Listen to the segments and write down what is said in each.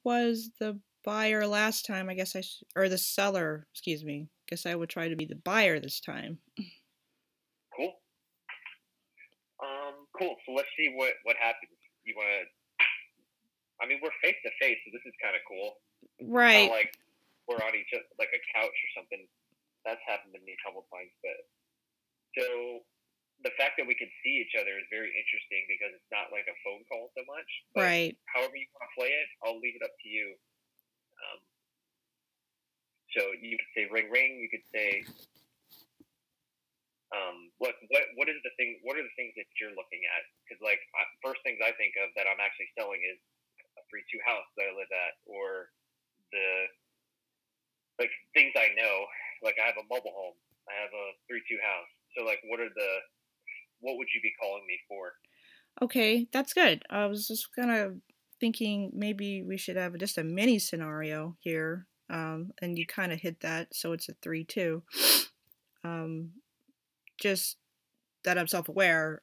Was the buyer last time. I guess or the seller, excuse me. Guess I would try to be the buyer this time. Cool. Cool. So let's see what happens. You want to? I mean, we're face to face, so this is kind of cool. Kind of Right. like we're on each other, like a couch or something. That's happened to me a couple times, but so the fact that we can see each other is very interesting because it's not like a phone call so much. But Right. however you want to play it, I'll leave it up to you. Um, so you could say ring ring. You could say what is the thing? What are the things that you're looking at? Because first things I think of that I'm actually selling is a 3-2 house that I live at, or the like things I know. Like I have a mobile home. I have a 3-2 house. So like, what would you be calling me for? Okay, that's good. I was just kind of thinking maybe we should have just a mini scenario here. And you kind of hit that, so it's a 3-2. Um, just that I'm self-aware.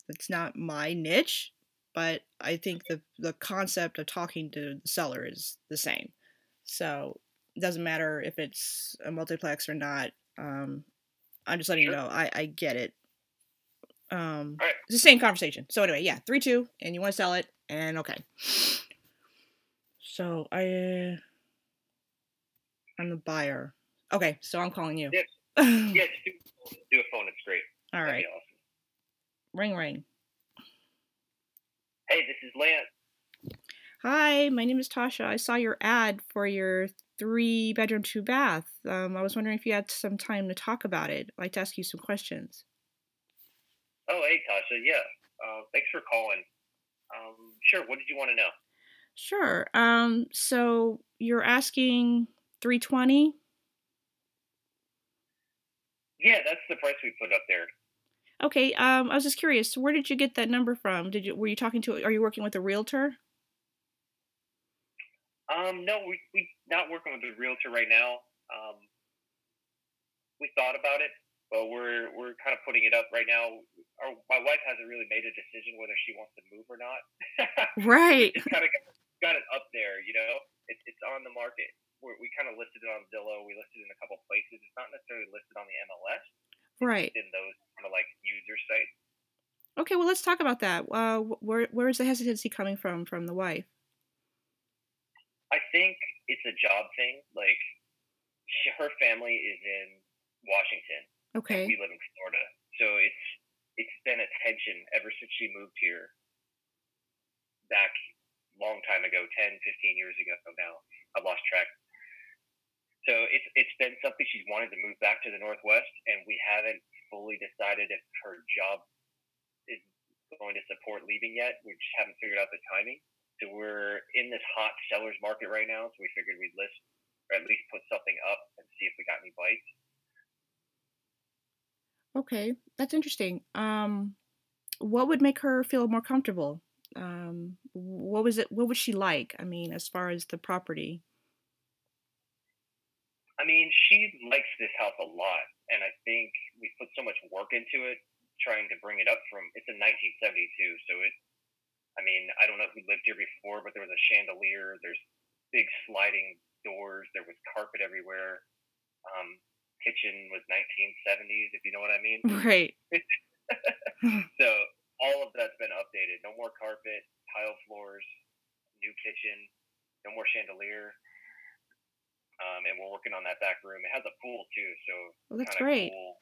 It's not my niche, but I think the concept of talking to the seller is the same. So it doesn't matter if it's a multiplex or not. I'm just letting you Sure. know I get it. All right. It's the same conversation. So anyway, yeah, 3-2, and you want to sell it, and okay. So I'm the buyer. Okay, so I'm calling you. Yes. All Yes. Do a phone. It's great. That'd be right, awesome. ring ring. Hey, this is Lance. Hi, my name is Tasha. I saw your ad for your 3-bedroom, 2-bath. I was wondering if you had some time to talk about it. I'd like to ask you some questions. Oh, hey, Tasha. Yeah. Thanks for calling. Sure. What did you want to know? Sure. So you're asking 320? Yeah, that's the price we put up there. Okay. I was just curious. Where did you get that number from? Were you talking to? Are you working with a realtor? No, we not working with a realtor right now. We thought about it, but we're kind of putting it up right now. My wife hasn't really made a decision whether she wants to move or not. So we Right. just kind of got it up there. It's on the market. We kind of listed it on Zillow. We listed it in a couple places. It's not necessarily listed on the MLS. It's just Right. in those kind of like user sites. Okay. Well, let's talk about that. Where is the hesitancy coming from the wife? I think it's a job thing. Like her family is in Washington, and Okay. we live in Florida. So it's been a tension ever since she moved here back long time ago, 10, 15 years ago now. I've lost track. So it's been something she's wanted to move back to the Northwest, and we haven't fully decided if her job is going to support leaving yet. We just haven't figured out the timing. So we're in this hot seller's market right now. So we figured we'd list or at least put something up and see if we got any bites. Okay. That's interesting. What would make her feel more comfortable? What was it? What would she like? I mean, as far as the property. I mean, she likes this house a lot, and I think we put so much work into it, trying to bring it up from. It's in 1972, so it. I mean, I don't know who lived here before, but there was a chandelier. There's big sliding doors. There was carpet everywhere. Um, Kitchen was 1970s, if you know what I mean. Right. So all of that's been updated. No more carpet, tile floors, new kitchen, no more chandelier. And we're working on that back room. It has a pool too, so Well, that's kind of great. cool.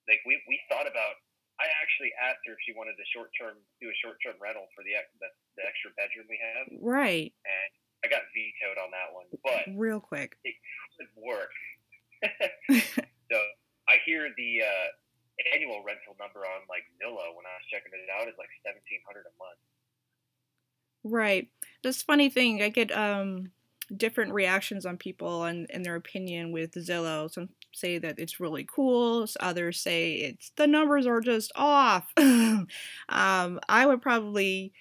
Like we thought about. I actually asked her if she wanted to do a short term rental for the extra bedroom we have, Right. and I got vetoed on that one. But Real quick. it could work. So I hear the annual rental number on like Zillow when I was checking it out is like 1,700 a month. Right. This funny thing, I get different reactions on people and their opinion with Zillow. Some say that it's really cool. Others say it's the numbers are just off. I would probably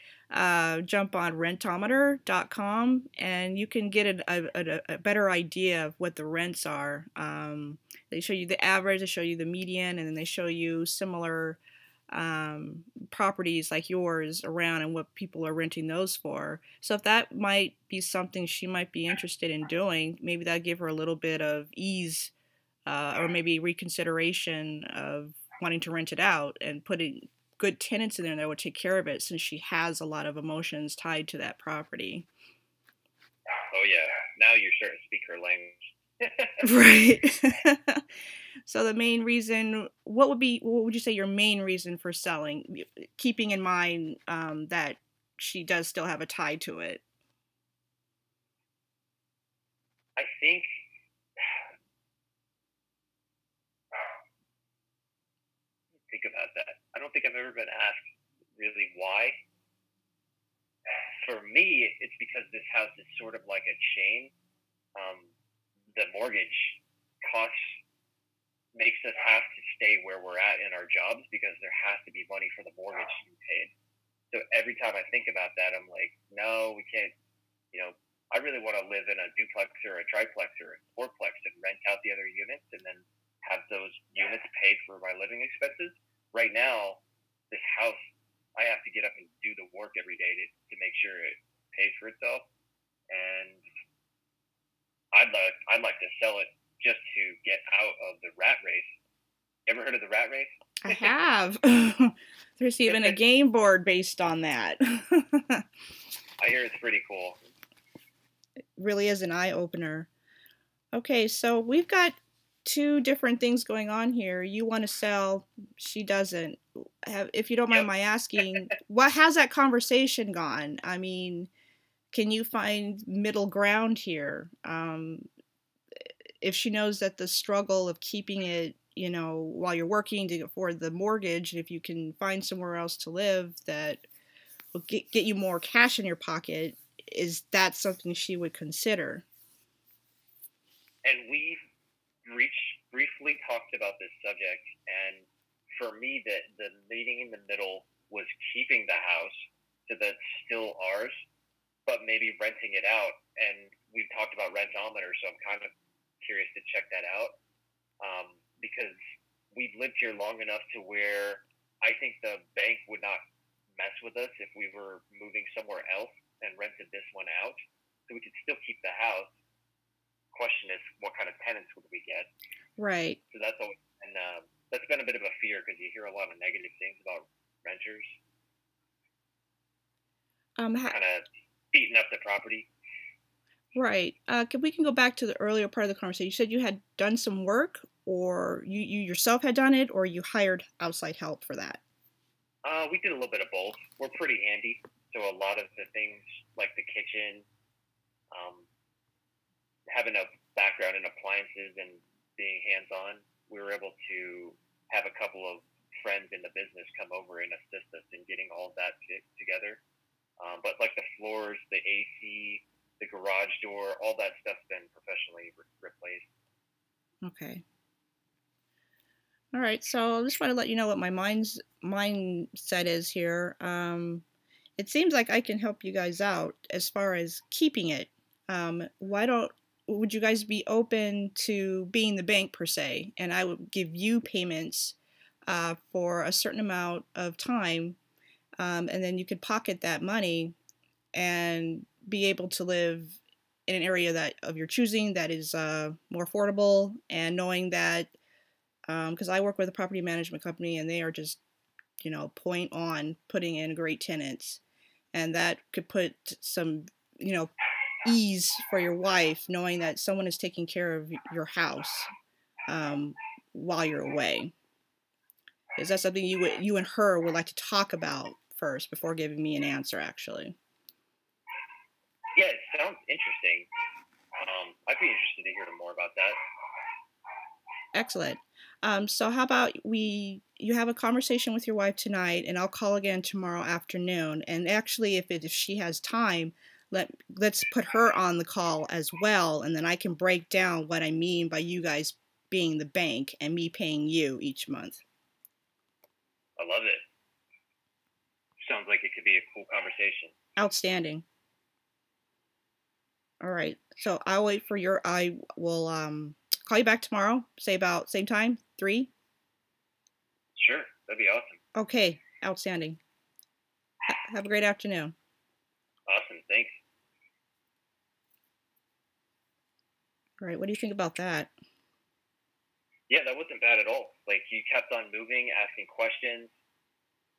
jump on rentometer.com and you can get a better idea of what the rents are. They show you the average, they show you the median, and then they show you similar properties like yours around and what people are renting those for. So if that might be something she might be interested in doing, maybe that'd give her a little bit of ease, or maybe reconsideration of wanting to rent it out, and putting good tenants in there that would take care of it, since she has a lot of emotions tied to that property. Oh yeah, now you're starting to speak her language. Right. So the main reason, what would you say your main reason for selling, keeping in mind that she does still have a tie to it? I think think about that. I don't think I've ever been asked really why. For me, it's because this house is sort of like a chain. The mortgage costs makes us have to stay where we're at in our jobs because there has to be money for the mortgage to be paid. So every time I think about that, I'm like, no, we can't. I really want to live in a duplex or a triplex or a fourplex and rent out the other units and then have those units pay for my living expenses. Right now, this house, I have to get up and do the work every day to make sure it pays for itself. And I'd like to sell it just to get out of the rat race. Ever heard of the rat race? I have. There's even a game board based on that. I hear it's pretty cool. It really is an eye-opener. Okay, so we've got two different things going on here. You want to sell, she doesn't. If you don't mind my asking, how's that conversation gone? I mean, can you find middle ground here? If she knows that the struggle of keeping it, while you're working to afford the mortgage, if you can find somewhere else to live that will get you more cash in your pocket, is that something she would consider? And we briefly talked about this subject, and for me, the meeting in the middle was keeping the house so that's still ours, but maybe renting it out. And we've talked about Rentometer, so I'm kind of curious to check that out, because we've lived here long enough to where I think the bank would not mess with us if we were moving somewhere else and rented this one out. So we could still keep the house. Question is, what kind of tenants would we get? Right. So that's always, and that's been a bit of a fear because you hear a lot of negative things about renters. Kind of beating up the property. Right. We can go back to the earlier part of the conversation. You said you had done some work, or you yourself had done it, or you hired outside help for that? We did a little bit of both. We're pretty handy, so a lot of the things like the kitchen, having a background in appliances and being hands-on, we were able to have a couple of friends in the business come over and assist us in getting all of that together. But like the floors, the AC, the garage door, all that stuff's been professionally replaced. Okay. All right. So I just want to let you know what my mindset is here. It seems like I can help you guys out as far as keeping it. Would you guys be open to being the bank per se, and I would give you payments for a certain amount of time, and then you could pocket that money and be able to live in an area of your choosing that is more affordable, and knowing that, because I work with a property management company and they are just, point on putting in great tenants, and that could put some, ease for your wife, knowing that someone is taking care of your house while you're away. Is that something you and her would like to talk about first before giving me an answer, actually? Yeah, it sounds interesting. I'd be interested to hear more about that. Excellent. So how about you have a conversation with your wife tonight, and I'll call again tomorrow afternoon. And actually, if she has time, let's put her on the call as well, and then I can break down what I mean by you guys being the bank and me paying you each month. I love it. Sounds like it could be a cool conversation. Outstanding. All right. So I'll wait for I will call you back tomorrow, say about same time, 3? Sure. That'd be awesome. Okay, outstanding. Have a great afternoon. Awesome, thanks. All right, what do you think about that? Yeah, that wasn't bad at all. Like you kept on moving, asking questions,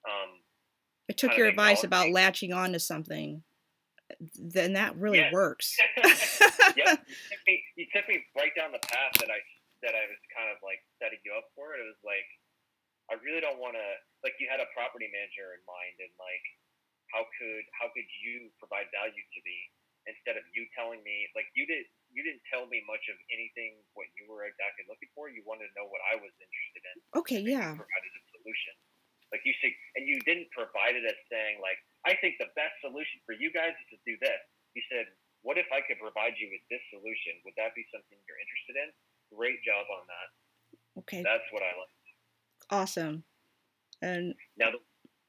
I took kind of your advice about acknowledging. latching on to something. Then that really Yeah. works. Yep. You took me right down the path that I was kind of like setting you up for. It was like I really don't want to, like, you had a property manager in mind, and like how could you provide value to me instead of you telling me, like, you didn't tell me much of anything what you were exactly looking for. You wanted to know what I was interested in, Okay, and then you yeah. provided a solution. Like you said, and you didn't provide it as saying like, I think the best solution for you guys is to do this. You said, what if I could provide you with this solution? Would that be something you're interested in? Great job on that. Okay, That's what I like. awesome. And Now,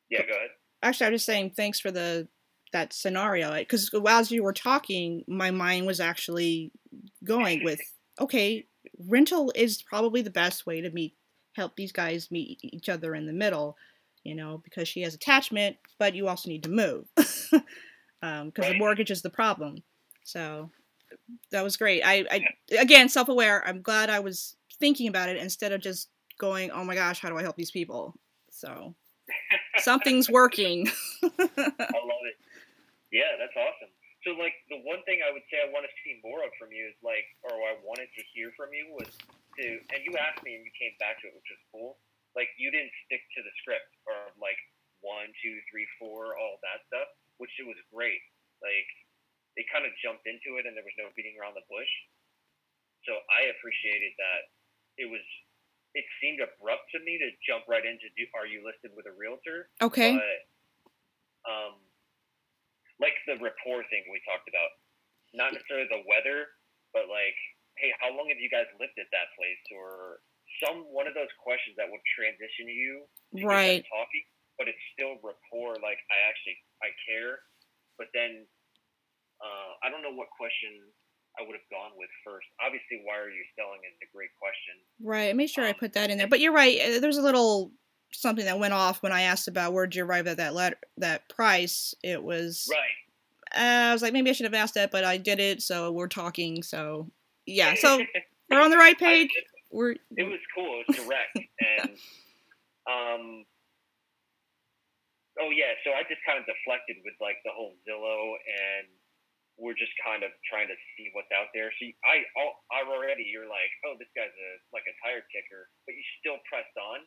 yeah, go ahead. actually, I'm just saying thanks for that scenario because as you were talking, my mind was actually going with okay, rental is probably the best way to help these guys meet each other in the middle, because she has attachment, but you also need to move because the Right. mortgage is the problem. So that was great. I again, self-aware. I'm glad I was thinking about it instead of just going, oh my gosh, how do I help these people? So something's working. I love it. Yeah, that's awesome. So, like, the one thing I would say I want to see more of from you is, like, or I wanted to hear from you was to, and you asked me and you came back to it, which was cool. Like, you didn't stick to the script or, like, 1, 2, 3, 4, all that stuff, which it was great. Like, they kind of jumped into it and there was no beating around the bush. So I appreciated that. It was, it seemed abrupt to me to jump right into, are you listed with a realtor? Okay. But, like the rapport thing we talked about, not necessarily the weather, but like, hey, how long have you guys lived at that place? Or one of those questions that will transition you to get them Right. talking, but it's still rapport. Like, I care, but then I don't know what question I would have gone with first. Obviously, why are you selling is a great question. Right. I made sure I put that in there. But you're right. There's a little something that went off when I asked about where'd you arrive at that price. It was right. I was like, maybe I should have asked that, but I did it, so we're talking. So yeah, so we're on the right page. It was cool. It was direct, and oh yeah. So I just kind of deflected with like the whole Zillow, and we're just kind of trying to see what's out there. So I already, you're like, oh, this guy's like a tire kicker, but you still pressed on.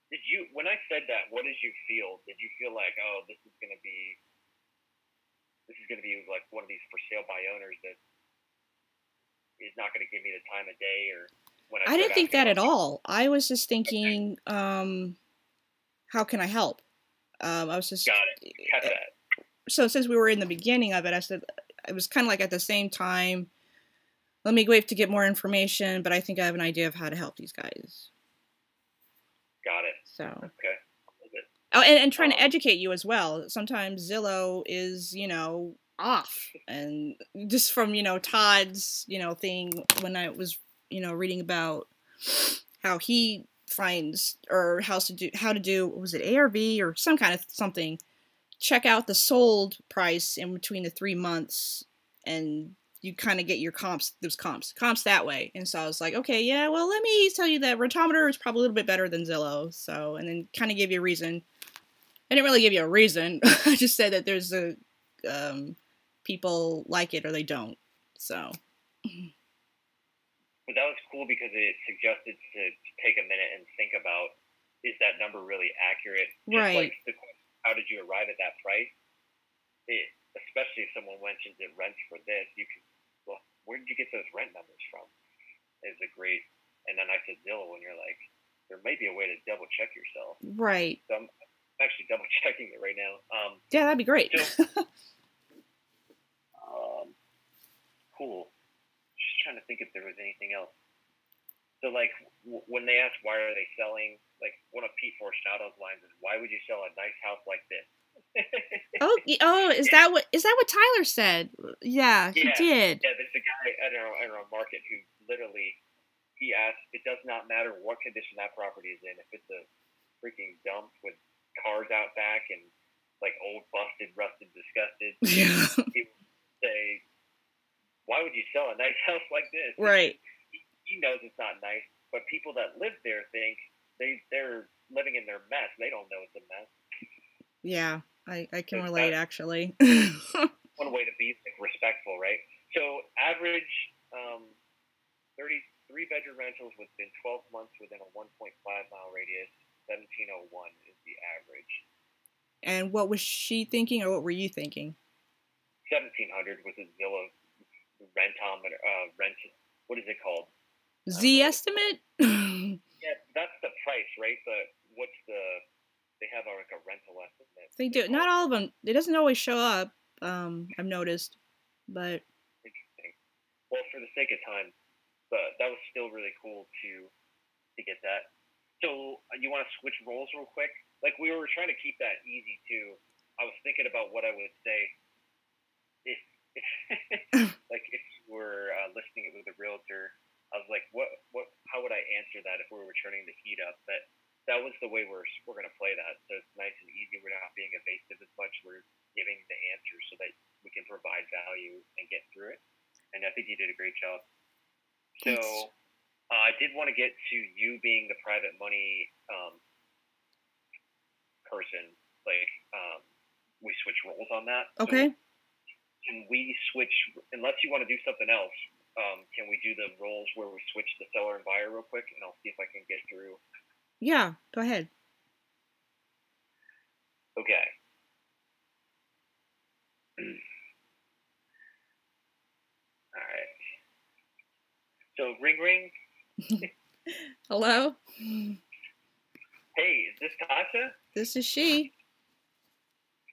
Did you, when I said that, what did you feel? Did you feel like, oh, this is going to be like one of these for sale by owners that is not going to give me the time of day? Or when I didn't think that at all. I was just thinking, how can I help? I was just got it. Got that. So since we were in the beginning of it, I said it was kind of like at the same time. Let me wait to get more information, but I think I have an idea of how to help these guys. Got it. So okay. Oh, and trying to educate you as well. Sometimes Zillow is, off. And just from, Todd's, thing when I was, reading about how he finds or how to do what was it, ARV or some kind of something. Check out the sold price in between the 3 months and you kind of get your comps that way. And so I was like, okay, yeah, well, let me tell you that Rotometer is probably a little bit better than Zillow. So, and then kind of give you a reason. I didn't really give you a reason. I just said that there's people like it or they don't. So. But that was cool because it suggested to take a minute and think about, is that number really accurate? Right. Just like how did you arrive at that price? Especially if someone mentions it rents for this, you can, well, where did you get those rent numbers from? Is a great, and then I said Zillow, and you're like, there may be a way to double check yourself. Right. So I'm actually double checking it right now. Yeah, that'd be great. So, cool. Just trying to think if there was anything else. So, like, when they ask why are they selling, like, one of Pete Fortunado's lines is, "Why would you sell a nice house like this?" Is that what Tyler said? Yeah, he did. Yeah, there's a guy at our market who literally, he asked, it does not matter what condition that property is in. If it's a freaking dump with cars out back and like old, busted, rusted, disgusted. Yeah. People say, "Why would you sell a nice house like this?" Right. He knows it's not nice, but people that live there think they're living in their mess. They don't know it's a mess. Yeah, I can So relate actually. one way to be like, respectful, right? So average 33-bedroom rentals within 12 months within a 1.5-mile radius. 1701 is the average. And what was she thinking, or what were you thinking? 1700 was a Zillow rentometer. Rent. What is it called? Z estimate? Yeah, that's the price, right? But what's the? They have like a rental estimate. They do. Not all of them. It doesn't always show up. I've noticed, but interesting. Well, for the sake of time, but that was still really cool to get that. So you want to switch roles real quick? Like we were trying to keep that easy too. I was thinking about what I would say if like if you were listing it with a realtor. I was like, how would I answer that if we were turning the heat up? But that was the way we're going to play that. So it's nice and easy. We're not being evasive as much. We're giving the answer so that we can provide value and get through it. And I think you did a great job. So I did want to get to you being the private money person. Like we switch roles on that. Okay. So can we switch, unless you want to do something else, can we do the roles where we switch the seller and buyer real quick, and I'll see if I can get through. Yeah, go ahead. Okay. All right. So ring ring. Hello? Hey, is this Tasha? This is she.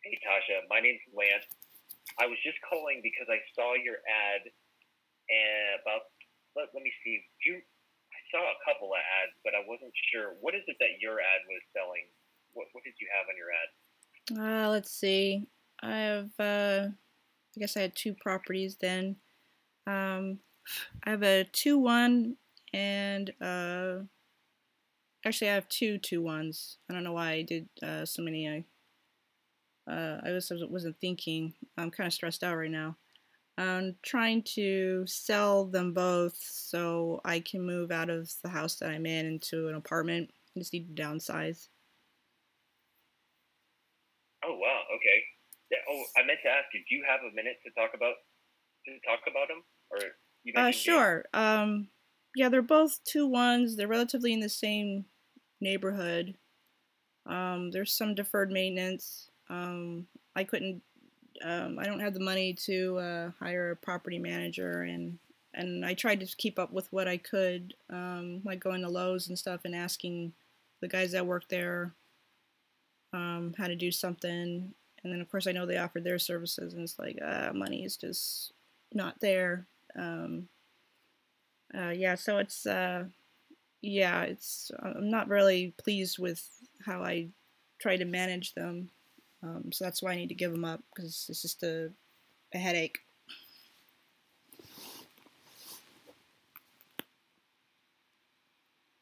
Hey Tasha, my name's Lance. I was just calling because I saw your ad and about, let me see, I saw a couple of ads, but I wasn't sure. What is it that your ad was selling? What did you have on your ad? Let's see. I have, I guess I had two properties then. I have a 2-1 and, actually I have two 2-1s. I don't know why I did, so many. I wasn't thinking. I'm kind of stressed out right now. I'm trying to sell them both so I can move out of the house that I'm in into an apartment. I just need to downsize. Oh wow, okay. Yeah. Oh, I meant to ask you. Do you have a minute to talk about them, or you mentioned? Sure. Yeah, they're both 2-1s. They're relatively in the same neighborhood. There's some deferred maintenance. I couldn't. I don't have the money to hire a property manager, and I tried to keep up with what I could, like going to Lowe's and stuff and asking the guys that work there how to do something. And then of course I know they offered their services, and it's like money is just not there. Yeah, so it's yeah, it's I'm not really pleased with how I try to manage them. So that's why I need to give them up, because it's just a headache.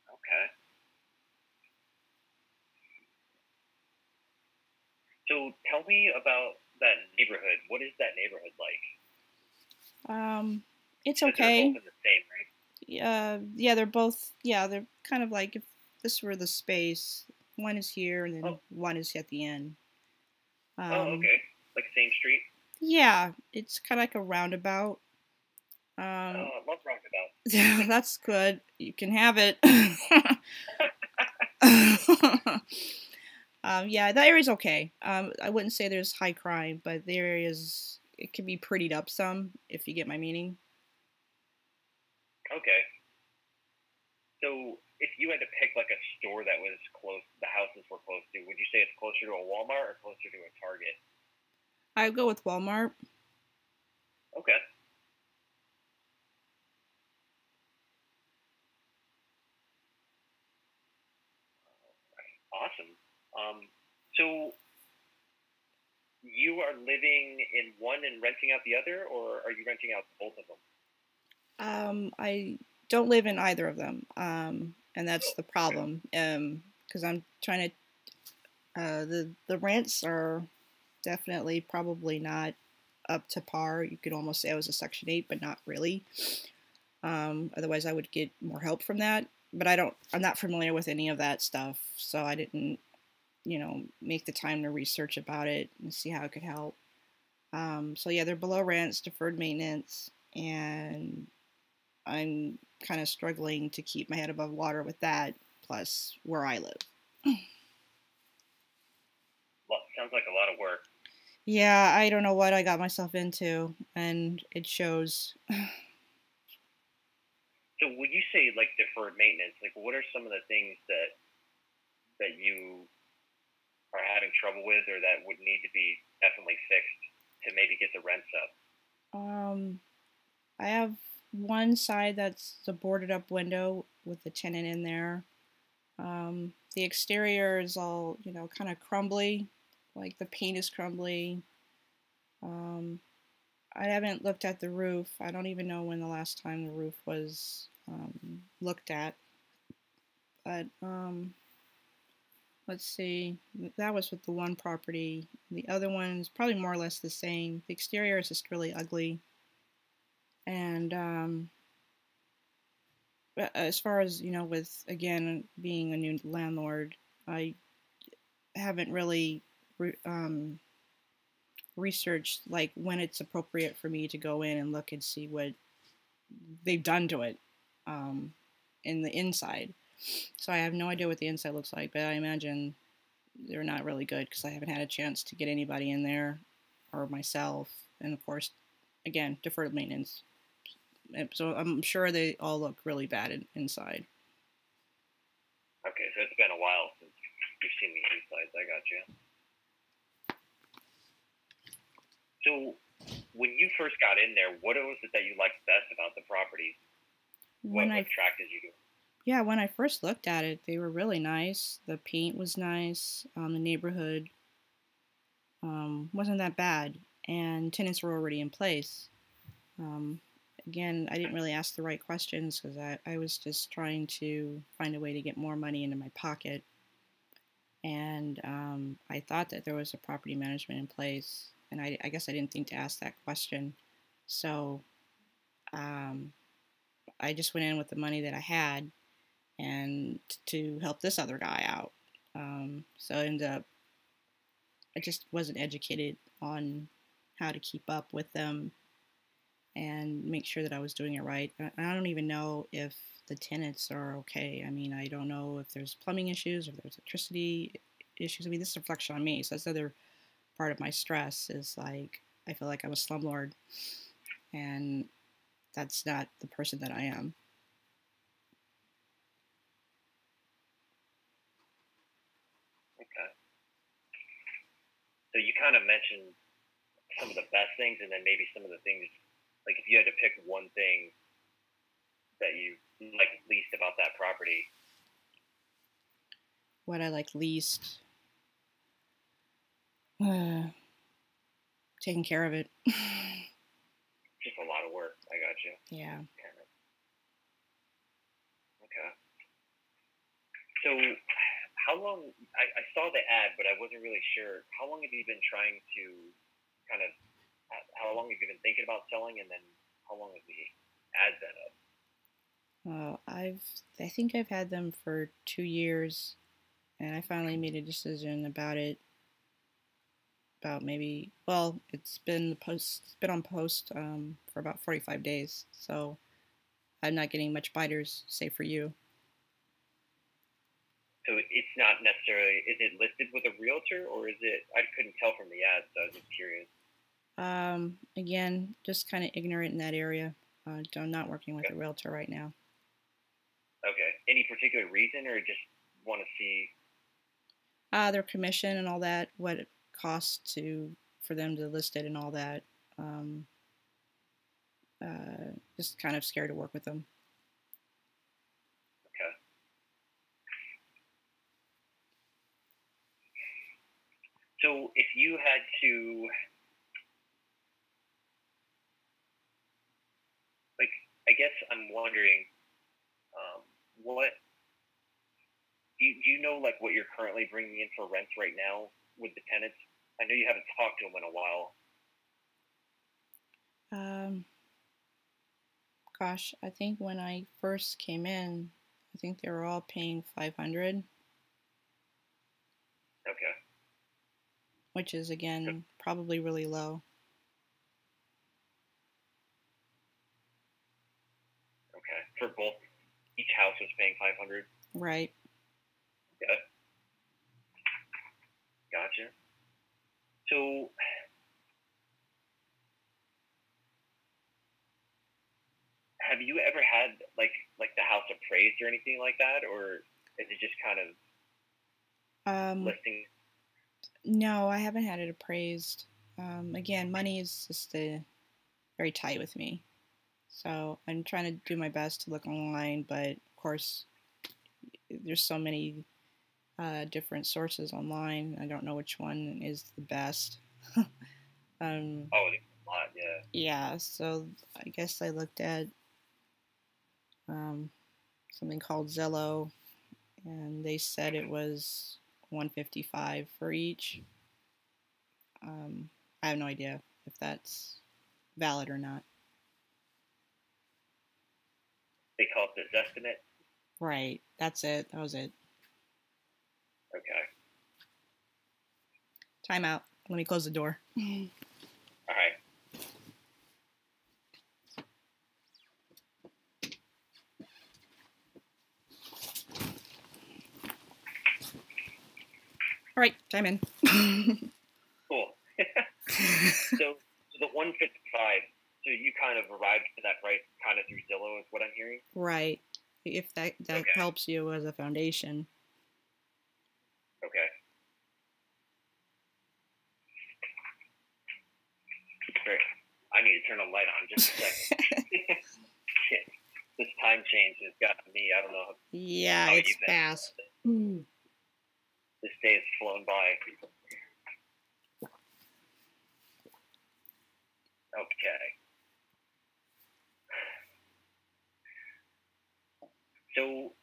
Okay. So tell me about that neighborhood. What is that neighborhood like? It's okay. They're both in the same, right? Yeah, they're both. Yeah, they're kind of like if this were the space. One is here, and then one is at the end. Okay. Like same street. Yeah, it's kind of like a roundabout. I love roundabouts. That's good. You can have it. Yeah, that area's okay. I wouldn't say there's high crime, but the area's, it can be prettied up some, if you get my meaning. Okay. So if you had to pick like a store that was close, the houses were close to, would you say it's closer to a Walmart or closer to a Target? I would go with Walmart. Okay. Awesome. So you are living in one and renting out the other, or are you renting out both of them? I don't live in either of them, and that's the problem. Because I'm trying to The rents are definitely probably not up to par. You could almost say I was a Section 8, but not really. Otherwise, I would get more help from that. But I'm not familiar with any of that stuff, so I didn't, make the time to research about it and see how it could help. So yeah, they're below rents, deferred maintenance, and I'm kind of struggling to keep my head above water with that, plus where I live. Well, sounds like a lot of work. Yeah, I don't know what I got myself into, and it shows. So when you say like deferred maintenance, like what are some of the things that you are having trouble with, or that would need to be definitely fixed to maybe get the rents up? Um, I have one side that's a boarded up window with the tenant in there. The exterior is all, kind of crumbly, like the paint is crumbly. Um, I haven't looked at the roof. I don't even know when the last time the roof was looked at. But let's see. That was with the one property. The other one is probably more or less the same. The exterior is just really ugly. And as far as, with again being a new landlord, I haven't really researched like when it's appropriate for me to go in and look and see what they've done to it um, in the inside. So I have no idea what the inside looks like, but I imagine they're not really good because I haven't had a chance to get anybody in there or myself. And of course, again, deferred maintenance. So I'm sure they all look really bad inside. Okay, so it's been a while since you've seen the insides. I got you. So when you first got in there, what was it that you liked best about the property? When What I attracted you to it? Yeah, when I first looked at it, they were really nice. The paint was nice. The neighborhood wasn't that bad, and tenants were already in place. Um, Again, I didn't really ask the right questions because I was just trying to find a way to get more money into my pocket. And I thought that there was a property management in place, and I guess I didn't think to ask that question. So um, I just went in with the money that I had and to help this other guy out. So I ended up, I just wasn't educated on how to keep up with them and make sure that I was doing it right. I don't even know if the tenants are okay. I mean, I don't know if there's plumbing issues, or if there's electricity issues. I mean, this is a reflection on me. So that's the other part of my stress is like, I feel like I'm a slumlord, and that's not the person that I am. Okay. So you kind of mentioned some of the best things, and then maybe some of the things, like if you had to pick one thing that you like least about that property. What I like least, uh, taking care of it. Just a lot of work. I got you. Yeah. Okay. So, how long? I saw the ad, but I wasn't really sure. How long have you been trying to kind of? How long have you been thinking about selling, and then how long has the ad been up? I think I've had them for 2 years, and I finally made a decision about it. About maybe, well, it's been on post for about 45 days, so I'm not getting much biters, say for you. So it's not necessarily. Is it listed with a realtor, or is it? I couldn't tell from the ad, so I was just curious. Again, just kind of ignorant in that area. I'm not working with Okay. a realtor right now. Okay. Any particular reason, or just want to see? Their commission and all that, what it costs to for them to list it and all that. Um, just kind of scared to work with them. Okay. So if you had to, like, I guess I'm wondering, what do you know like what you're currently bringing in for rents right now with the tenants? I know you haven't talked to them in a while. Um, Gosh, I think when I first came in, I think they were all paying 500, Okay. which is So, again probably really low. okay. For both, each house was paying 500. Right. Okay. Gotcha. So, have you ever had like the house appraised or anything like that, or is it just kind of Um, listing? no, I haven't had it appraised. Again, money is just very tight with me. So I'm trying to do my best to look online, but of course, there's so many different sources online. I don't know which one is the best. um, Oh, there's a lot. Yeah. yeah, so I guess I looked at um, something called Zillow, and they said it was 155 for each. Um, I have no idea if that's valid or not. They call it the estimate. Right, that's it. That was it. Okay. Time out. Let me close the door. All right. All right, time in. Cool. So the 155. So you kind of arrived to that price kind of through Zillow, is what I'm hearing. Right. If that Okay. helps you as a foundation. Okay. Great. I need to turn a light on just a second. Shit. This time change has gotten me. I don't know Yeah, how it's you've been. fast. This day has flown by. Okay. So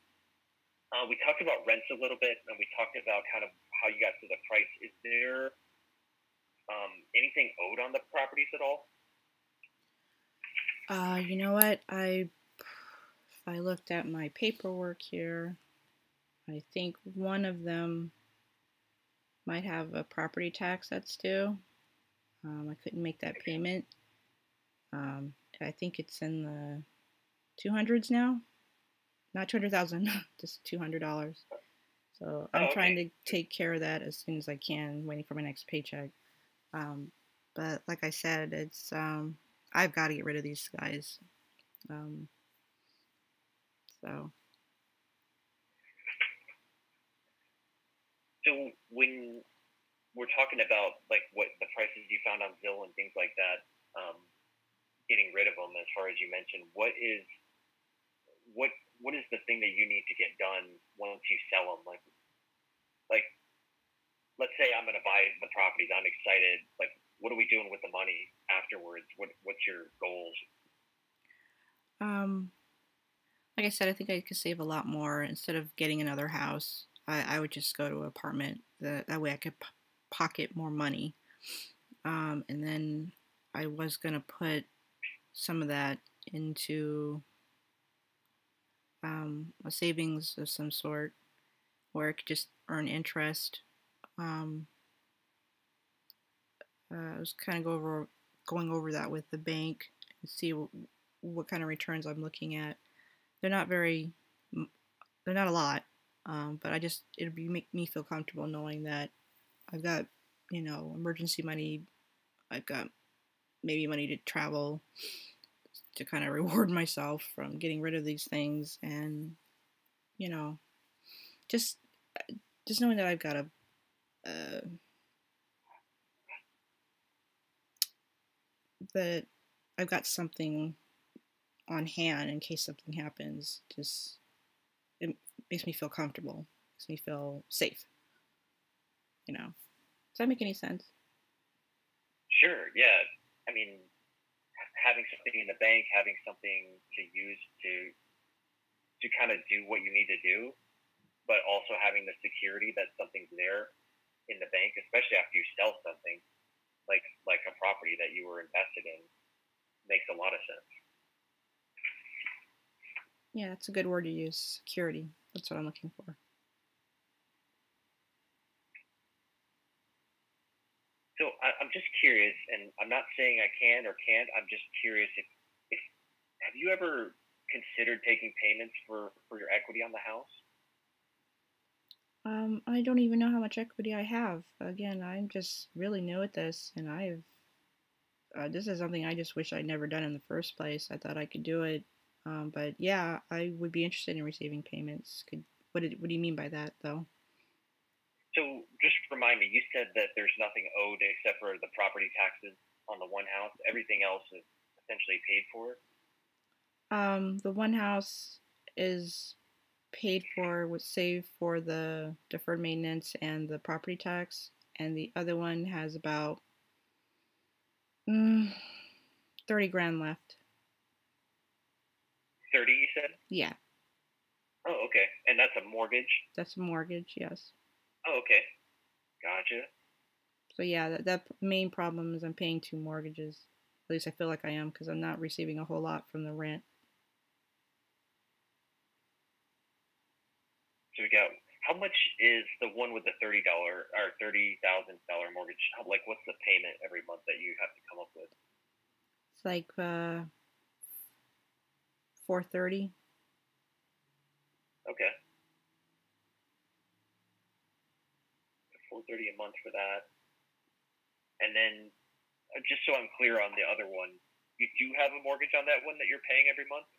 we talked about rents a little bit, and we talked about kind of how you got to the price. Is there anything owed on the properties at all? You know what? If I looked at my paperwork here, I think one of them might have a property tax that's due. I couldn't make that payment. I think it's in the 200s now. Not 200,000, just $200. So I'm Oh, trying okay. to take care of that as soon as I can, waiting for my next paycheck. Um, but like I said, it's I've got to get rid of these guys. Um, so So when we're talking about like what the prices you found on Zillow and things like that, getting rid of them, as far as you mentioned, what what is the thing that you need to get done once you sell them? Like let's say I'm going to buy the properties, I'm excited. Like, what are we doing with the money afterwards? What's your goals? um, like I said, I think I could save a lot more instead of getting another house. I would just go to an apartment. That way I could pocket more money. And then I was gonna put some of that into a savings of some sort where I could just earn interest. Um, I was kind of going over that with the bank and see what kind of returns I'm looking at. They're not very, they're not a lot, but it'd be make me feel comfortable knowing that I've got, emergency money. I've got maybe money to travel to kind of reward myself from getting rid of these things, and you know, just just knowing that I've got uh, that I've got something on hand in case something happens. Just it makes me feel comfortable. Makes me feel safe. Does that make any sense? Sure, yeah. I mean, having something in the bank, having something to use to kind of do what you need to do. but also having the security that something's there in the bank, especially after you sell something like a property that you were invested in, makes a lot of sense. Yeah, that's a good word to use. Security. That's what I'm looking for. So I'm just curious, and I'm not saying I can or can't. I'm just curious if have you ever considered taking payments for your equity on the house? I don't even know how much equity I have. Again, I'm just really new at this, and this is something I just wish I'd never done in the first place. I thought I could do it, but yeah, I would be interested in receiving payments. What do you mean by that, though? So just remind me, you said that there's nothing owed except for the property taxes on the one house. Everything else is essentially paid for. The one house is paid for, was saved for the deferred maintenance and the property tax, and the other one has about mm, 30 grand left. 30, you said? Yeah, Oh, okay. And that's a mortgage? that's a mortgage, yes. Oh, okay. Gotcha. So yeah, that main problem is I'm paying two mortgages. At least I feel like I am because I'm not receiving a whole lot from the rent. So we got, how much is the one with the $30 or $30,000 mortgage? Like, what's the payment every month that you have to come up with? It's like 430. Okay. 430 a month for that. And then, just so I'm clear on the other one, you do have a mortgage on that one that you're paying every month?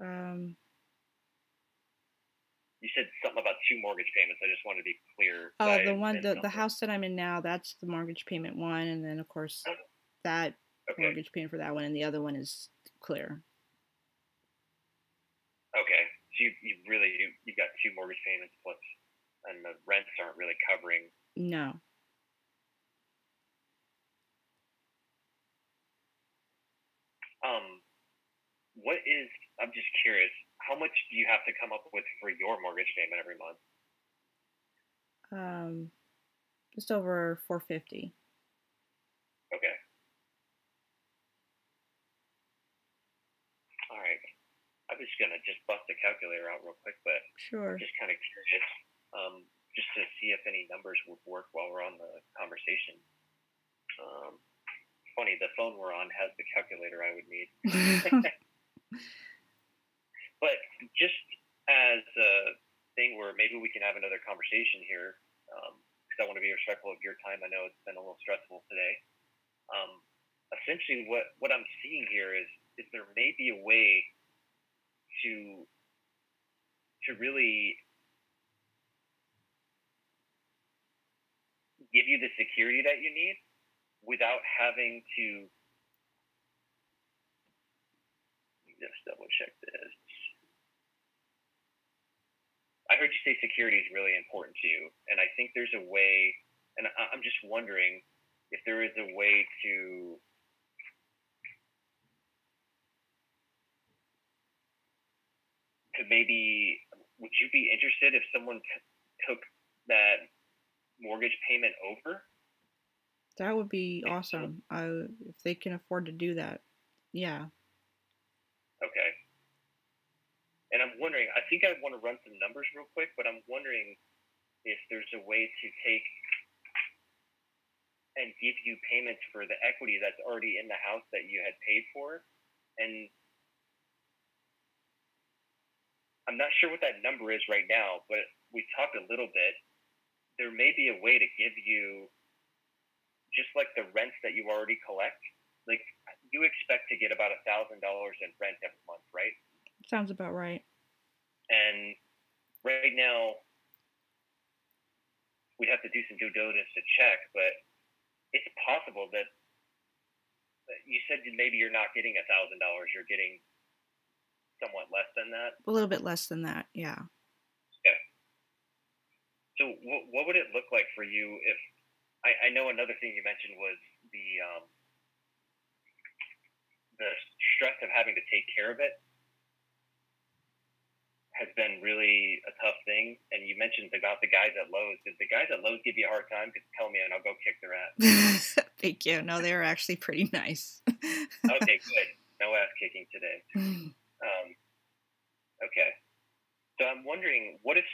Um, You said something about two mortgage payments. I just want to be clear. oh, the house that I'm in now, that's the mortgage payment one, and then of course Oh, that okay. mortgage payment for that one, and the other one is clear. Okay. So you really you got two mortgage payments plus, and the rents aren't really covering. No. Um, what is? I'm just curious. How much do you have to come up with for your mortgage payment every month? Um, just over 450. Okay. All right. I'm just gonna just bust the calculator out real quick, but I'm Sure. just kind of curious, just to see if any numbers would work while we're on the conversation. Um, Funny, the phone we're on has the calculator I would need. But just as a thing where maybe we can have another conversation here, because I want to be respectful of your time. I know it's been a little stressful today. Um, Essentially, what I'm seeing here is there may be a way to really give you the security that you need without having to. Just double check this. I heard you say security is really important to you, and I think there's a way, and I'm just wondering if there is a way to maybe, would you be interested if someone took that mortgage payment over? That would be awesome. If they can afford to do that. Yeah. Okay. And I'm wondering, I think I want to run some numbers real quick, but I'm wondering if there's a way to take and give you payments for the equity that's already in the house that you had paid for. And I'm not sure what that number is right now, but we talked a little bit. There may be a way to give you just like the rents that you already collect. Like you expect to get about $1,000 in rent every month, right? Sounds about right. And right now, we'd have to do some due diligence to check, but it's possible that you said maybe you're not getting $1,000, you're getting somewhat less than that. A little bit less than that, yeah. Okay. So what would it look like for you if I know another thing you mentioned was the stress of having to take care of it. has been really a tough thing. And you mentioned about the guys at Lowe's. Did the guys at Lowe's give you a hard time? Because tell me, and I'll go kick their ass. Thank you. No, they were actually pretty nice. Okay, good. No ass kicking today. Okay. So I'm wondering, what if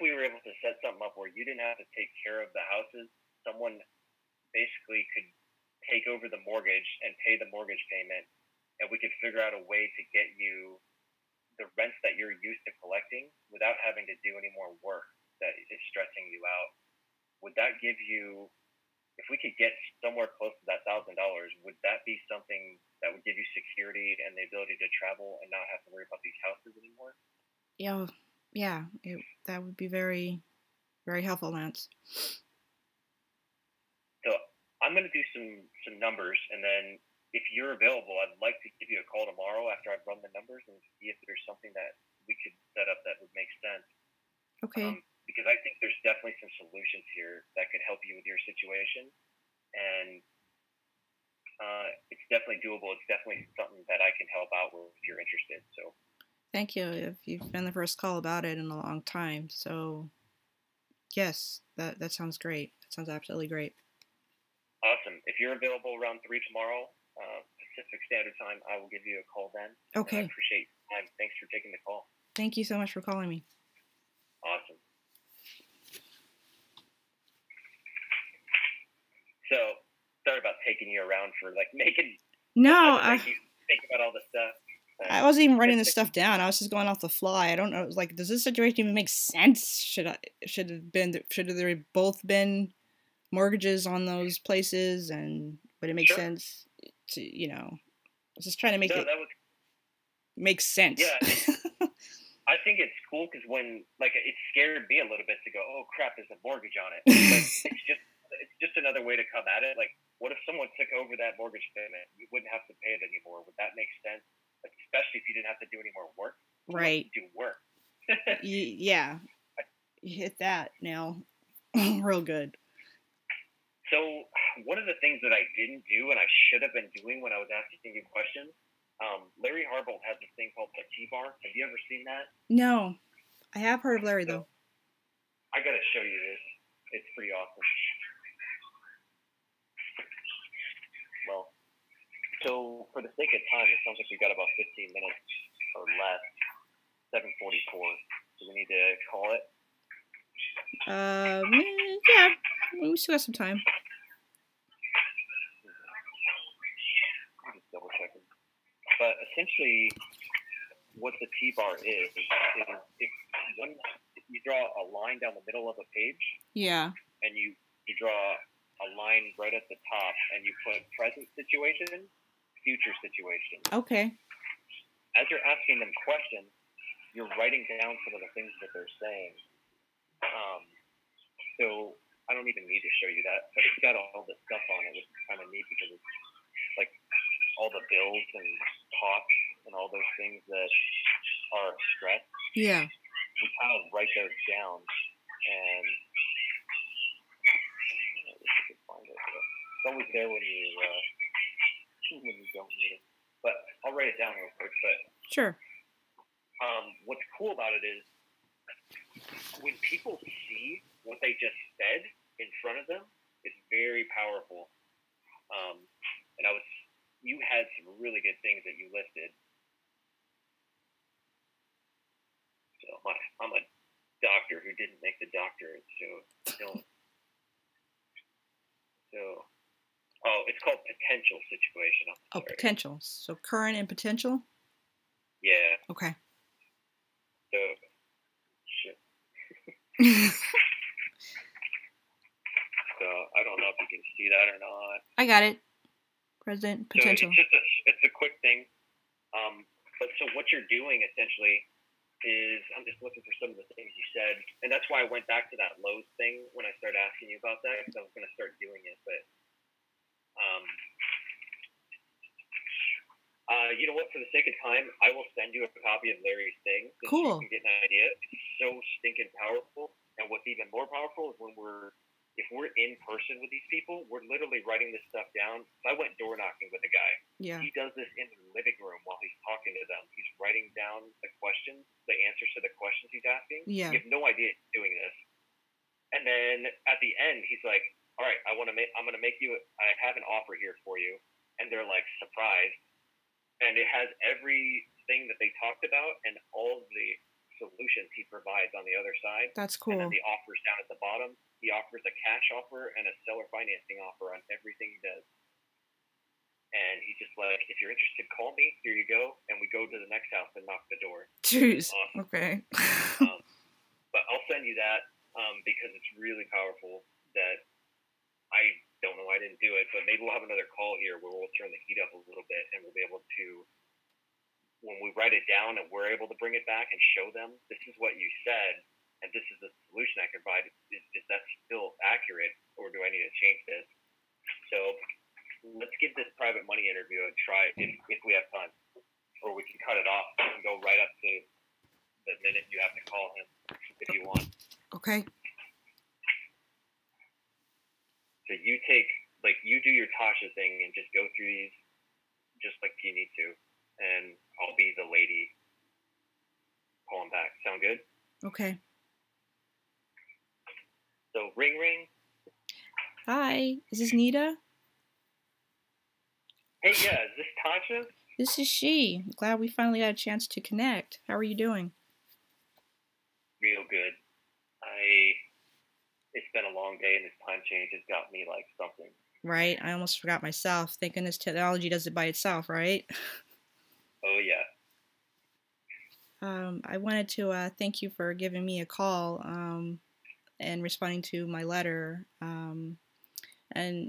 we were able to set something up where you didn't have to take care of the houses? Someone basically could take over the mortgage and pay the mortgage payment, and we could figure out a way to get you the rents that you're used to collecting without having to do any more work that is stressing you out. Would that give you, if we could get somewhere close to that $1,000, would that be something that would give you security and the ability to travel and not have to worry about these houses anymore? Yeah, that would be very, very helpful, Lance. So I'm going to do some numbers, and then if you're available, I'd like to give you a call tomorrow after I've run the numbers and see if there's something that we could set up that would make sense. Okay. Because I think there's definitely some solutions here that could help you with your situation, and it's definitely doable. It's definitely something that I can help out with if you're interested. So. Thank you. If you've been the first call about it in a long time, so yes, that sounds great. That sounds absolutely great. Awesome. If you're available around 3 tomorrow, Pacific Standard Time, I will give you a call then. Okay. I appreciate your time. Thanks for taking the call. Thank you so much for calling me. Awesome. So, sorry about taking you around for making. No, I think about all the stuff. I wasn't even writing this stuff down. I was just going off the fly. I don't know. It was like, does this situation even make sense? Should there have both been mortgages on those places, and would it make sense to, I was just trying to make make sense. Yeah. I think it's cool because when it scared me a little bit to go, oh crap, there's a mortgage on it. It's just another way to come at it. Like, what if someone took over that mortgage payment? You wouldn't have to pay it anymore. Would that make sense? Especially if you didn't have to do any more work. Right. Do work. Yeah. You hit that nail real good. So one of the things that I didn't do and I should have been doing when I was asking you questions, Larry Harbolt has this thing called the T-bar. Have you ever seen that? No. I have heard of Larry, though. I got to show you this. It's pretty awesome. Well, so for the sake of time, it sounds like we've got about 15 minutes or less. 7:44. Do we need to call it? Yeah. We still got some time. I'm just double checking. But essentially, what the T-bar is if you draw a line down the middle of a page. Yeah. And you draw a line right at the top, and you put present situation, future situation. Okay. As you're asking them questions, you're writing down some of the things that they're saying. So I don't even need to show you that, but it's got all the stuff on it, which is kind of neat because it's like all the bills and costs and all those things that are stress. Yeah. We kind of write those down, and it's always there when you don't need it. But I'll write it down real quick. But sure. What's cool about it is when people see what they just said in front of them, it's very powerful. And you had some really good things that you listed. So I'm a doctor who didn't make the doctorate, so it's called potential situation. Oh, potential. So current and potential? Yeah. Okay. So, shit. So, I don't know if you can see that or not. I got it. Present, potential. So it's a quick thing. But so what you're doing essentially is, I'm just looking for some of the things you said, and that's why I went back to that Lowe's thing when I started asking you about that, because I was going to start doing it, but you know what? For the sake of time, I will send you a copy of Larry's thing so cool. you can get an idea. It's so stinking powerful, and what's even more powerful is if we're in person with these people, we're literally writing this stuff down. So I went door knocking with a guy. Yeah. He does this in the living room while he's talking to them. He's writing down down the questions, the answers to the questions he's asking. Yeah. You have no idea he's doing this. And then at the end, he's like, "All right, I'm gonna make you. I have an offer here for you." And they're like surprised, and it has everything that they talked about and all the solutions he provides on the other side. That's And then cool. the offers down at the bottom. He offers a cash offer and a seller financing offer on everything he does. And he's just like, "If you're interested, call me. Here you go." And we go to the next house and knock the door. Jeez. Awesome. Okay. But I'll send you that because it's really powerful. That I don't know why I didn't do it, but maybe we'll have another call here where we'll turn the heat up a little bit and we'll be able to, when we write it down and we're able to bring it back and show them, this is what you said and this is the solution I can provide. Is that still accurate, or do I need to change this? So let's give this private money interview a try if we have time, or we can cut it off and go right up to the minute you have to call him if you want. Okay. So you do your Tasha thing and just go through these just like you need to, and I'll be the lady calling back. Sound good? Okay. So ring ring. Hi, is this Nita? Hey, yeah, is this Tasha? This is she. Glad we finally got a chance to connect. How are you doing? Real good. It's been a long day and this time change has got me like something. Right? I almost forgot myself. Thank goodness technology does it by itself, right? Oh, yeah. I wanted to thank you for giving me a call and responding to my letter. And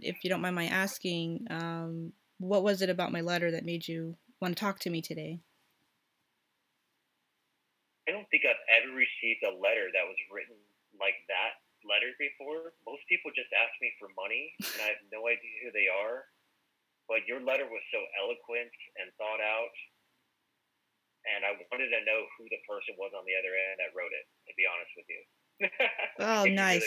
if you don't mind my asking, what was it about my letter that made you want to talk to me today? I don't think I've ever received a letter that was written like that letter before. Most people just ask me for money, and I have no idea who they are. But your letter was so eloquent and thought out, and I wanted to know who the person was on the other end that wrote it, to be honest with you. Oh, nice.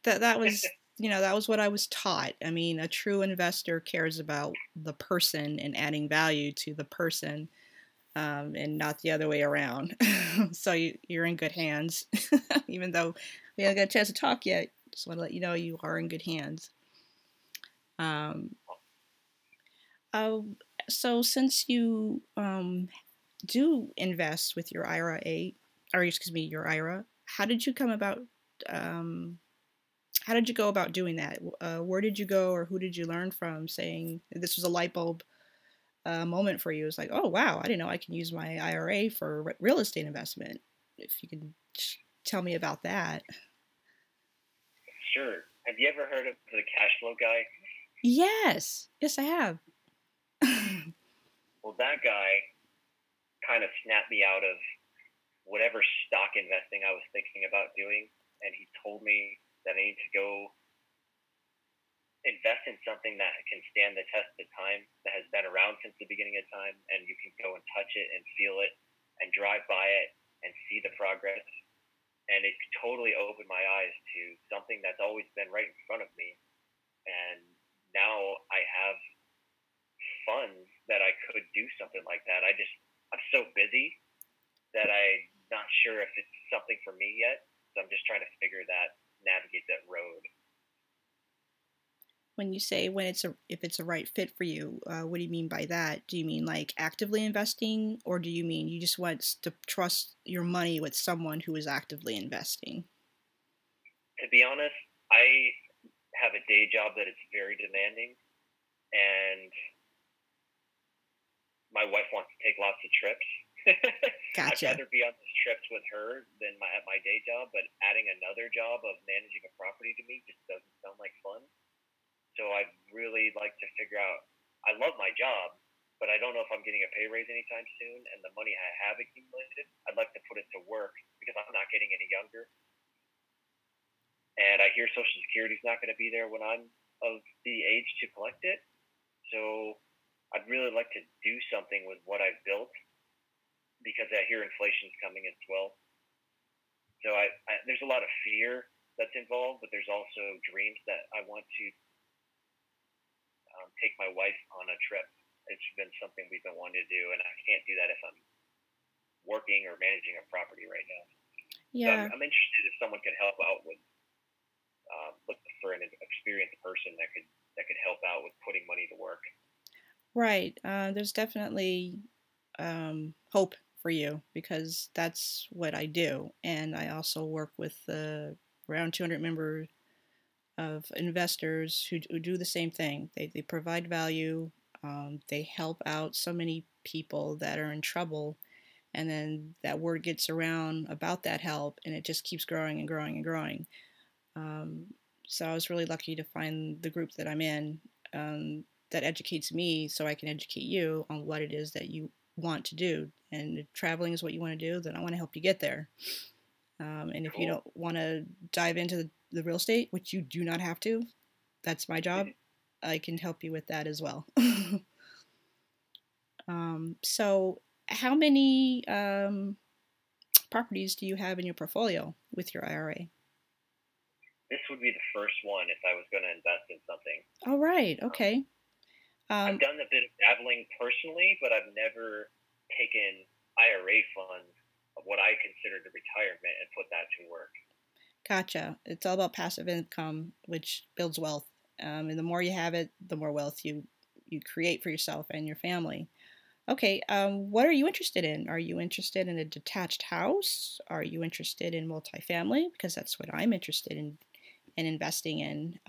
Really that was that was what I was taught. I mean, a true investor cares about the person and adding value to the person, and not the other way around. So you're in good hands, even though we haven't got a chance to talk yet. Just want to let you know you are in good hands. Oh, so since you do invest with your IRA, or excuse me, your IRA, how did you come about? How did you go about doing that? Where did you go, or who did you learn from? Saying this was a light bulb moment for you. It's like, oh wow, I didn't know I can use my IRA for real estate investment. If you can tell me about that. Sure. Have you ever heard of the cash flow guy? Yes, I have. Well, that guy kind of snapped me out of whatever stock investing I was thinking about doing, and he told me that I need to go invest in something that can stand the test of time, that has been around since the beginning of time, and you can go and touch it and feel it and drive by it and see the progress. And it totally opened my eyes to something that's always been right in front of me. And now I have funds that I could do something like that. I'm so busy that I'm not sure if it's something for me yet. So I'm just trying to navigate that road. When you say if it's a right fit for you, what do you mean by that? Do you mean like actively investing, or do you mean you just want to trust your money with someone who is actively investing? To be honest, I have a day job that is very demanding, and my wife wants to take lots of trips. Gotcha. I'd rather be on those trips with her than at my day job, but adding another job of managing a property to me just doesn't sound like fun. So I'd really like to figure out, I love my job, but I don't know if I'm getting a pay raise anytime soon, and the money I have accumulated, I'd like to put it to work because I'm not getting any younger. And I hear Social Security is not going to be there when I'm of the age to collect it. So I'd really like to do something with what I've built, because I hear inflation's coming as well. So there's a lot of fear that's involved, but there's also dreams that I want to take my wife on a trip. It's been something we've been wanting to do, and I can't do that if I'm working or managing a property right now. So Yeah, I'm interested if someone could help out with look for an experienced person that could help out with putting money to work. right. There's definitely hope for you because that's what I do. And I also work with around 200 members of investors who do the same thing. They provide value, they help out so many people that are in trouble, and then that word gets around about that help, and it just keeps growing and growing and growing. Um, so I was really lucky to find the group that I'm in that educates me so I can educate you on what it is that you want to do. And if traveling is what you want to do, then I want to help you get there. And if you Cool. don't want to dive into the real estate, which you do not have to, that's my job. I can help you with that as well. So, how many properties do you have in your portfolio with your IRA? This would be the first one if I was going to invest in something. All right. Um, Okay. I've Um, done a bit of dabbling personally, but I've never taken IRA funds of what I consider the retirement and put that to work. Gotcha. It's all about passive income, which builds wealth. And the more you have it, the more wealth you create for yourself and your family. Okay. What are you interested in? Are you interested in a detached house? Are you interested in multifamily? Because that's what I'm interested in investing in.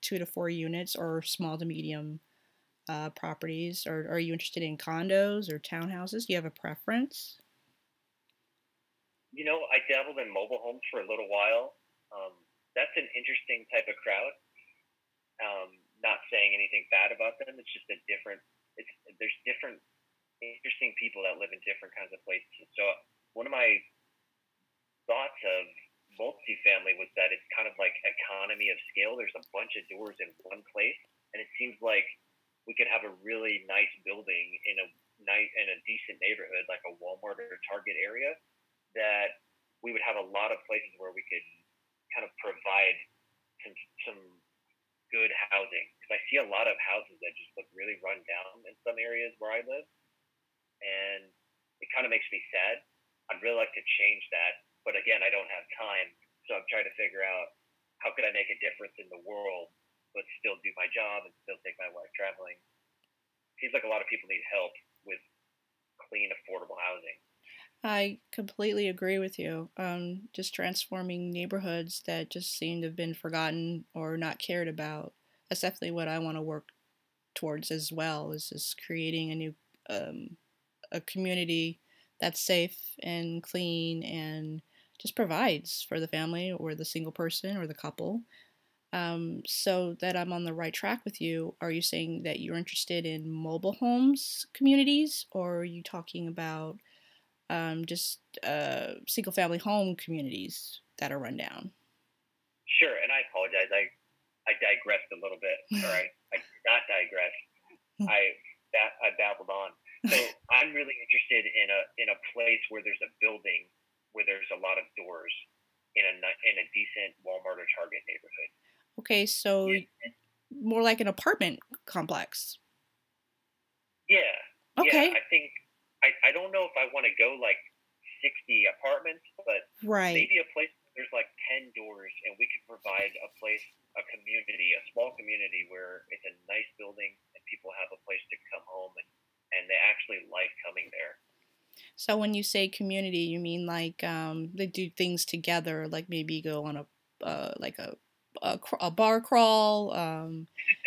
2 to 4 units or small to medium properties. Or are you interested in condos or townhouses? Do you have a preference? You know, I dabbled in mobile homes for a little while. Um, that's an interesting type of crowd. Not saying anything bad about them. It's just a different. It's there's different interesting people that live in different kinds of places. So one of my thoughts of multifamily was that it's kind of like economy of scale. There's a bunch of doors in one place, and it seems like we could have a really nice building in a decent neighborhood, like a Walmart or Target area, that we would have a lot of places where we could kind of provide some good housing. Because I see a lot of houses that just look really run down in some areas where I live, and it kind of makes me sad. I'd really like to change that, but again, I don't have time, so I'm trying to figure out how could I make a difference in the world, but still do my job and still take my wife traveling. Seems like a lot of people need help with clean, affordable housing. I completely agree with you. Just transforming neighborhoods that just seem to have been forgotten or not cared about. That's definitely what I want to work towards as well. Is just creating um, a community that's safe and clean and just provides for the family or the single person or the couple. So that I'm on the right track with you. Are you saying that you're interested in mobile homes communities, or are you talking about just single family home communities that are run down? Sure, and I apologize. I digressed a little bit. All right, I did not digress. I babbled on. So I'm really interested in a place where there's a building where there's a lot of doors in a decent Walmart or Target neighborhood. Okay, so Yeah, more like an apartment complex. yeah, yeah. Okay, I think I don't know if I want to go like 60 apartments, but right. maybe a place where there's like 10 doors, and we could provide a place, a community, a small community where it's a nice building and people have a place to come home and they actually like coming there. So when you say community, you mean like they do things together, like maybe go on like a bar crawl,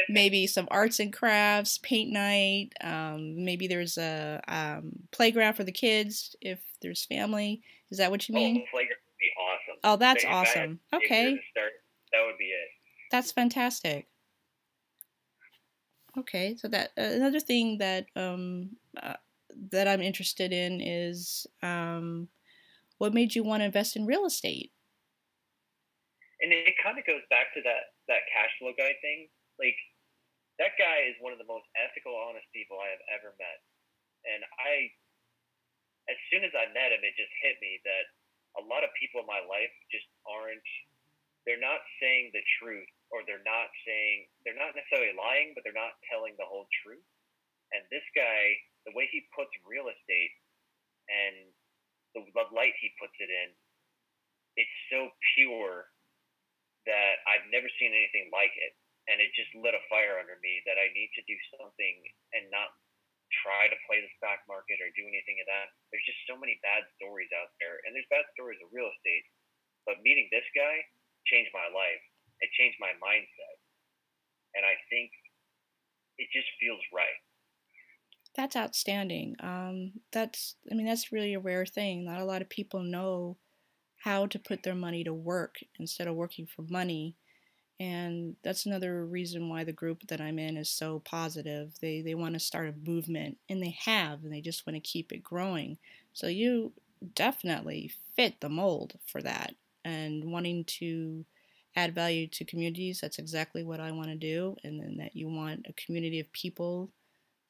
maybe some arts and crafts, paint night. Maybe there's a playground for the kids if there's family. Is that what you Oh, mean? playground would be awesome. Oh, that's If I had awesome. daycare Okay, to start, that would be it. that's fantastic. Okay, so that another thing that I'm interested in is what made you want to invest in real estate? And it kind of goes back to that cash flow guy thing. Like that guy is one of the most ethical, honest people I have ever met. And as soon as I met him, it just hit me that a lot of people in my life just aren't. They're not saying the truth, or they're not necessarily lying, but they're not telling the whole truth. And this guy, the way he puts real estate and the light he puts it in, it's so pure that I've never seen anything like it. And it just lit a fire under me that I need to do something and not try to play the stock market or do anything of that. There's just so many bad stories out there, and there's bad stories of real estate. But meeting this guy changed my life. It changed my mindset, and I think it just feels right. That's outstanding. I mean, that's really a rare thing. Not a lot of people know how to put their money to work instead of working for money. And that's another reason why the group that I'm in is so positive. They want to start a movement, and they have, and they just want to keep it growing. So you definitely fit the mold for that. And wanting to add value to communities, that's exactly what I want to do. And then that you want a community of people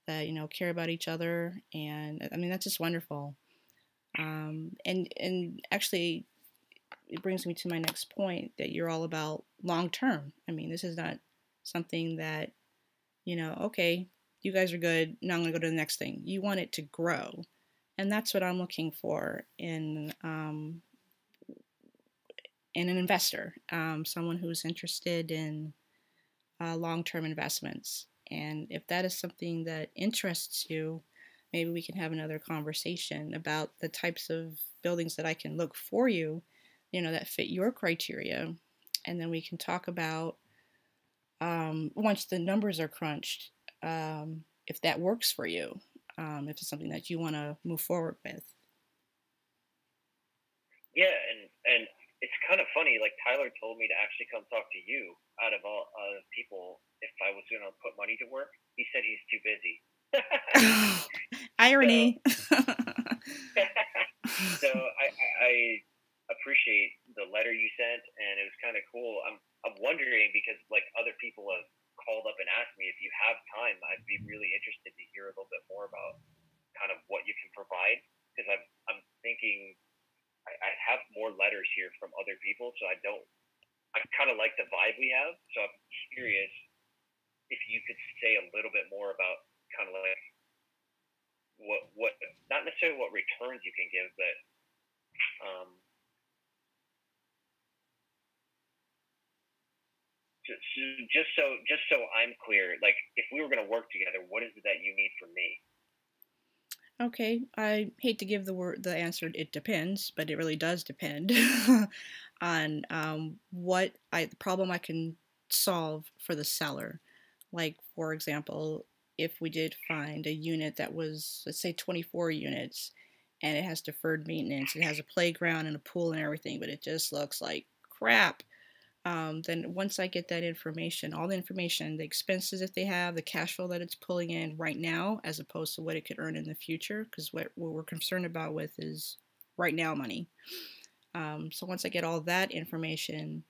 that, you know, care about each other. And I mean, that's just wonderful. And actually, it brings me to my next point that you're all about long term. I mean, this is not something that, you know, okay, you guys are good. Now I'm going to go to the next thing. You want it to grow. And that's what I'm looking for in an investor, someone who's interested in long term investments. And if that is something that interests you, maybe we can have another conversation about the types of buildings that I can look for you, you know, that fit your criteria. And then we can talk about once the numbers are crunched, if that works for you, if it's something that you want to move forward with. Yeah, and it's kind of funny. Like Tyler told me to actually come talk to you out of all people if I was going to put money to work. He said he's too busy. So, Irony. so I appreciate the letter you sent, and it was kind of cool. I'm wondering because like other people have called up and asked me if you have time. I'd be really interested to hear a little bit more about kind of what you can provide because I'm thinking I have more letters here from other people, so I kind of like the vibe we have. So I'm curious if you could say a little bit more about kind of like what not necessarily what returns you can give, but um, just so I'm clear, like if we were going to work together, what is it that you need from me? Okay, I hate to give the answer. It depends, but it really does depend on the problem I can solve for the seller. Like for example, if we did find a unit that was, let's say, 24 units, and it has deferred maintenance, it has a playground and a pool and everything, but it just looks like crap. Then once I get that information, all the information, the expenses that they have, the cash flow that it's pulling in right now, as opposed to what it could earn in the future, because what we're concerned about with is right now money. So once I get all that information,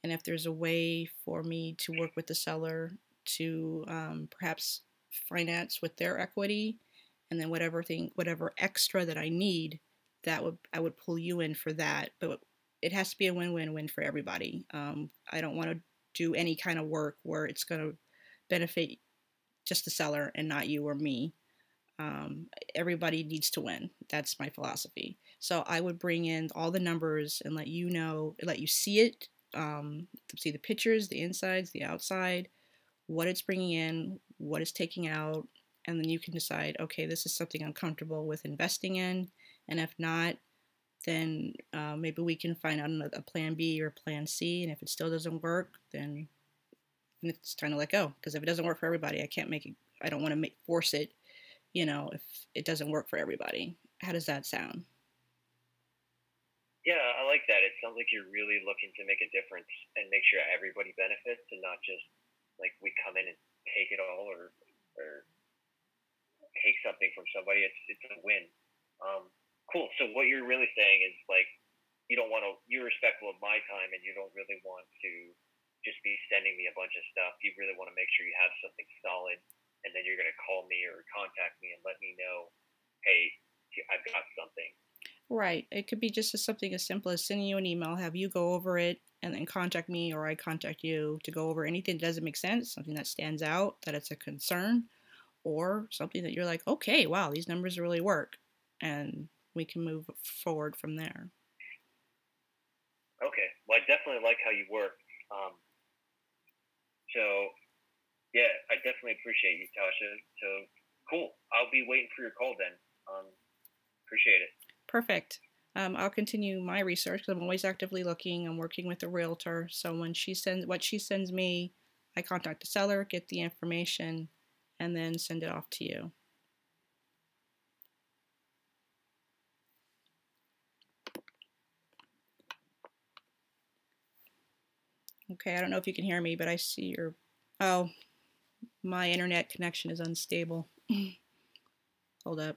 and if there's a way for me to work with the seller to perhaps finance with their equity, and then whatever extra that I need, I would pull you in for that. But it has to be a win-win-win for everybody. I don't want to do any kind of work where it's going to benefit just the seller and not you or me. Everybody needs to win. That's my philosophy. So I would bring in all the numbers and let you know, let you see it, see the pictures, the insides, the outside, what it's bringing in, what it's taking out, and then you can decide, okay, this is something I'm comfortable with investing in, and if not, then maybe we can find out a plan B or plan C, and if it still doesn't work, then it's time to let go. Because if it doesn't work for everybody, I can't make it. I don't want to force it. You know, if it doesn't work for everybody. How does that sound? Yeah, I like that. It sounds like you're really looking to make a difference and make sure everybody benefits, and not just like we come in and take it all or take something from somebody. It's a win. Cool. So what you're really saying is like you don't want to. You're respectful of my time, and you don't really want to just be sending me a bunch of stuff. You really want to make sure you have something solid, and then you're going to call me or contact me and let me know, hey, I've got something. Right. It could be just something as simple as sending you an email, have you go over it, and then contact me or I contact you to go over anything that doesn't make sense, something that stands out, that it's a concern, or something that you're like, okay, wow, these numbers really work. And we can move forward from there. Okay. Well, I definitely like how you work. Um, so yeah, I definitely appreciate you, Tasha. So cool. I'll be waiting for your call then. Appreciate it. Perfect. I'll continue my research because I'm always actively looking. I'm working with a realtor, so when she sends what she sends me, I contact the seller, get the information, and then send it off to you. Okay, I don't know if you can hear me, but I see your. Oh, my internet connection is unstable. Hold up.